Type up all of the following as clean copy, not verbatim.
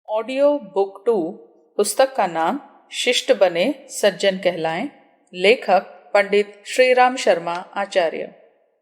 Audio book 2 पुस्तक का नाम शिष्ट बने सज्जन कहलाएं। लेखक पंडित श्रीराम शर्मा आचार्य।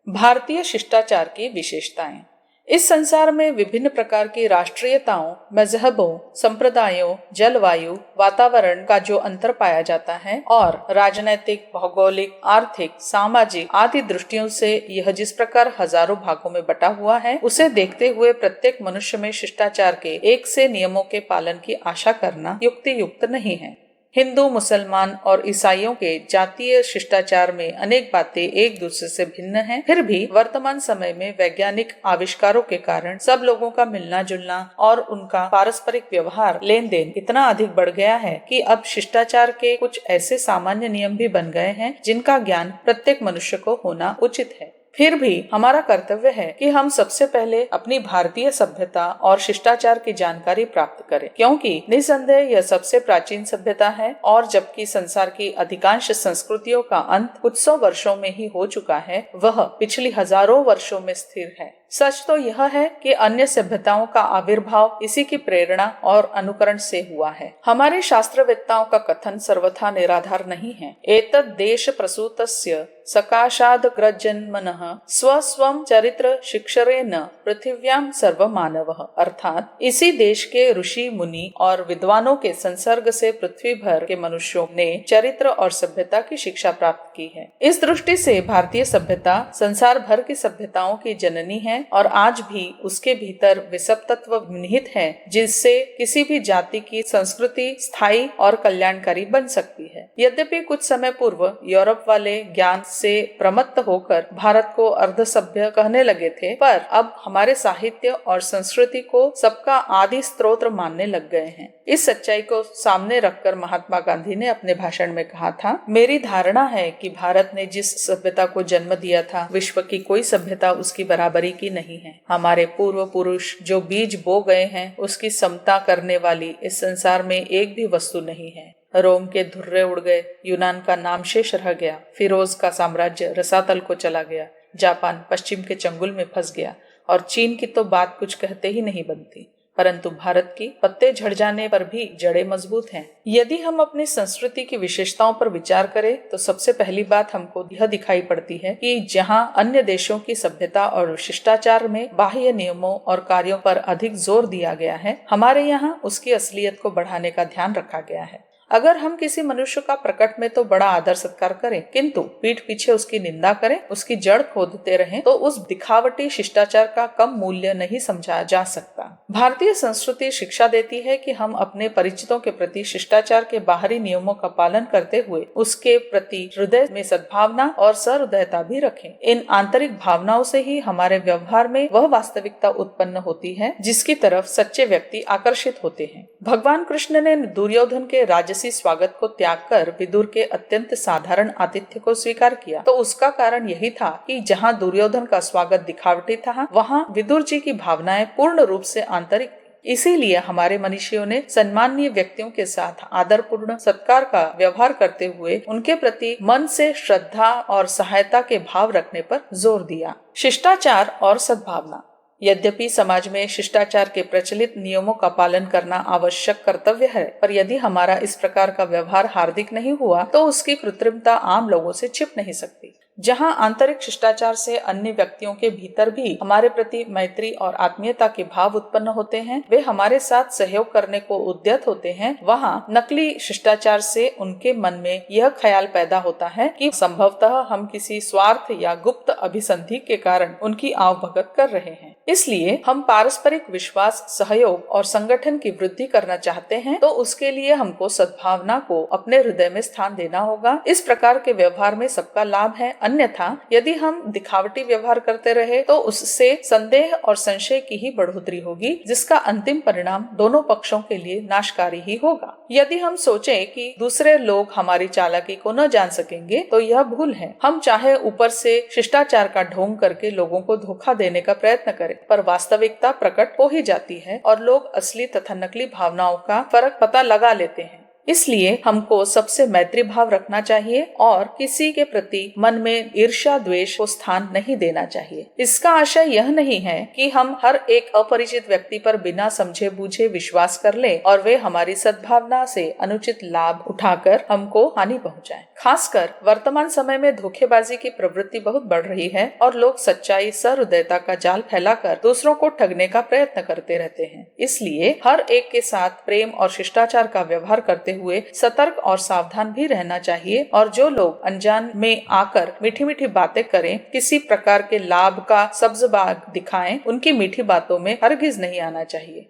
भारतीय शिष्टाचार की विशेषताएं। इस संसार में विभिन्न प्रकार की राष्ट्रीयताओं, मजहबों, संप्रदायों, जलवायु, वातावरण का जो अंतर पाया जाता है और राजनैतिक, भौगोलिक, आर्थिक, सामाजिक आदि दृष्टियों से यह जिस प्रकार हजारों भागों में बटा हुआ है, उसे देखते हुए प्रत्येक मनुष्य में शिष्टाचार के एक से नियमों के पालन की आशा करना युक्ति युक्त नहीं है। हिंदू, मुसलमान और ईसाइयों के जातीय शिष्टाचार में अनेक बातें एक दूसरे से भिन्न हैं। फिर भी वर्तमान समय में वैज्ञानिक आविष्कारों के कारण सब लोगों का मिलना जुलना और उनका पारस्परिक व्यवहार, लेन देन इतना अधिक बढ़ गया है कि अब शिष्टाचार के कुछ ऐसे सामान्य नियम भी बन गए हैं जिनका ज्ञान प्रत्येक मनुष्य को होना उचित है। फिर भी हमारा कर्तव्य है कि हम सबसे पहले अपनी भारतीय सभ्यता और शिष्टाचार की जानकारी प्राप्त करें, क्योंकि निसंदेह यह सबसे प्राचीन सभ्यता है और जबकि संसार की अधिकांश संस्कृतियों का अंत कुछ सौ वर्षों में ही हो चुका है, वह पिछली हजारों वर्षों में स्थिर है। सच तो यह है कि अन्य सभ्यताओं का आविर्भाव इसी की प्रेरणा और अनुकरण से हुआ है। हमारे शास्त्रवेत्ताओं का कथन सर्वथा निराधार नहीं है। एतद् देश प्रसूतस्य सकाशाद ग्रजन्मनः स्वस्वं चरित्र शिक्षरेण पृथिव्याम सर्व मानवः, अर्थात इसी देश के ऋषि मुनि और विद्वानों के संसर्ग से पृथ्वी भर के मनुष्यों ने चरित्र और सभ्यता की शिक्षा प्राप्त की है। इस दृष्टि से भारतीय सभ्यता संसार भर की सभ्यताओं की जननी है और आज भी उसके भीतर विषम तत्व निहित है, जिससे किसी भी जाति की संस्कृति स्थायी और कल्याणकारी बन सकती है। यद्यपि कुछ समय पूर्व यूरोप वाले ज्ञान से प्रमत्त होकर भारत को अर्धसभ्य कहने लगे थे, पर अब हमारे साहित्य और संस्कृति को सबका आदि स्रोत मानने लग गए हैं। इस सच्चाई को सामने रखकर महात्मा गांधी ने अपने भाषण में कहा था, मेरी धारणा है कि भारत ने जिस सभ्यता को जन्म दिया था, विश्व की कोई सभ्यता उसकी बराबरी की नहीं है। हमारे पूर्व पुरुष जो बीज बो गए हैं, उसकी समता करने वाली इस संसार में एक भी वस्तु नहीं है। रोम के धुर्रे उड़ गए, यूनान का नाम शेष रह गया, फिरोज का साम्राज्य रसातल को चला गया, जापान पश्चिम के चंगुल में फंस गया और चीन की तो बात कुछ कहते ही नहीं बनती। परंतु भारत की पत्ते झड़ जाने पर भी जड़ें मजबूत हैं। यदि हम अपनी संस्कृति की विशेषताओं पर विचार करें तो सबसे पहली बात हमको यह दिखाई पड़ती है कि जहां अन्य देशों की सभ्यता और शिष्टाचार में बाह्य नियमों और कार्यों पर अधिक जोर दिया गया है, हमारे यहाँ उसकी असलियत को बढ़ाने का ध्यान रखा गया है। अगर हम किसी मनुष्य का प्रकट में तो बड़ा आदर सत्कार करें, किंतु पीठ पीछे उसकी निंदा करें, उसकी जड़ खोदते रहें, तो उस दिखावटी शिष्टाचार का कम मूल्य नहीं समझा जा सकता। भारतीय संस्कृति शिक्षा देती है कि हम अपने परिचितों के प्रति शिष्टाचार के बाहरी नियमों का पालन करते हुए उसके प्रति हृदय में सद्भावना और सहृदयता भी रखें। इन आंतरिक भावनाओं से ही हमारे व्यवहार में वह वास्तविकता उत्पन्न होती है जिसकी तरफ सच्चे व्यक्ति आकर्षित होते हैं। भगवान कृष्ण ने दुर्योधन के राजसी स्वागत को त्याग कर विदुर के अत्यंत साधारण आतिथ्य को स्वीकार किया, तो उसका कारण यही था कि जहाँ दुर्योधन का स्वागत दिखावटी था, वहाँ विदुर जी की भावनाएं पूर्ण रूप से आंतरिक थी। इसीलिए हमारे मनीषियों ने सम्माननीय व्यक्तियों के साथ आदरपूर्ण सत्कार का व्यवहार करते हुए उनके प्रति मन से श्रद्धा और सहायता के भाव रखने पर जोर दिया। शिष्टाचार और सद्भावना। यद्यपि समाज में शिष्टाचार के प्रचलित नियमों का पालन करना आवश्यक कर्तव्य है, पर यदि हमारा इस प्रकार का व्यवहार हार्दिक नहीं हुआ तो उसकी कृत्रिमता आम लोगों से छिप नहीं सकती। जहां आंतरिक शिष्टाचार से अन्य व्यक्तियों के भीतर भी हमारे प्रति मैत्री और आत्मीयता के भाव उत्पन्न होते हैं, वे हमारे साथ सहयोग करने को उद्यत होते हैं, वहां नकली शिष्टाचार से उनके मन में यह ख्याल पैदा होता है कि संभवतः हम किसी स्वार्थ या गुप्त अभिसंधि के कारण उनकी आवभगत कर रहे हैं। इसलिए हम पारस्परिक विश्वास, सहयोग और संगठन की वृद्धि करना चाहते हैं, तो उसके लिए हमको सद्भावना को अपने हृदय में स्थान देना होगा। इस प्रकार के व्यवहार में सबका लाभ है। अन्यथा यदि हम दिखावटी व्यवहार करते रहे तो उससे संदेह और संशय की ही बढ़ोतरी होगी, जिसका अंतिम परिणाम दोनों पक्षों के लिए नाशकारी ही होगा। यदि हम सोचें कि दूसरे लोग हमारी चालाकी को न जान सकेंगे, तो यह भूल है। हम चाहे ऊपर से शिष्टाचार का ढोंग करके लोगों को धोखा देने का प्रयत्न करें, पर वास्तविकता प्रकट हो ही जाती है और लोग असली तथा नकली भावनाओं का फर्क पता लगा लेते हैं। इसलिए हमको सबसे मैत्री भाव रखना चाहिए और किसी के प्रति मन में ईर्ष्या द्वेष को स्थान नहीं देना चाहिए। इसका आशय यह नहीं है कि हम हर एक अपरिचित व्यक्ति पर बिना समझे बूझे विश्वास कर लें और वे हमारी सद्भावना से अनुचित लाभ उठाकर हमको हानि पहुंचाएं। खासकर वर्तमान समय में धोखेबाजी की प्रवृत्ति बहुत बढ़ रही है और लोग सच्चाई सहृदयता का जाल फैलाकर दूसरों को ठगने का प्रयत्न करते रहते हैं। इसलिए हर एक के साथ प्रेम और शिष्टाचार का व्यवहार करते हुए सतर्क और सावधान भी रहना चाहिए और जो लोग अनजान में आकर मीठी मीठी बातें करें, किसी प्रकार के लाभ का सब्ज़बाग दिखाएं, उनकी मीठी बातों में हरगिज नहीं आना चाहिए।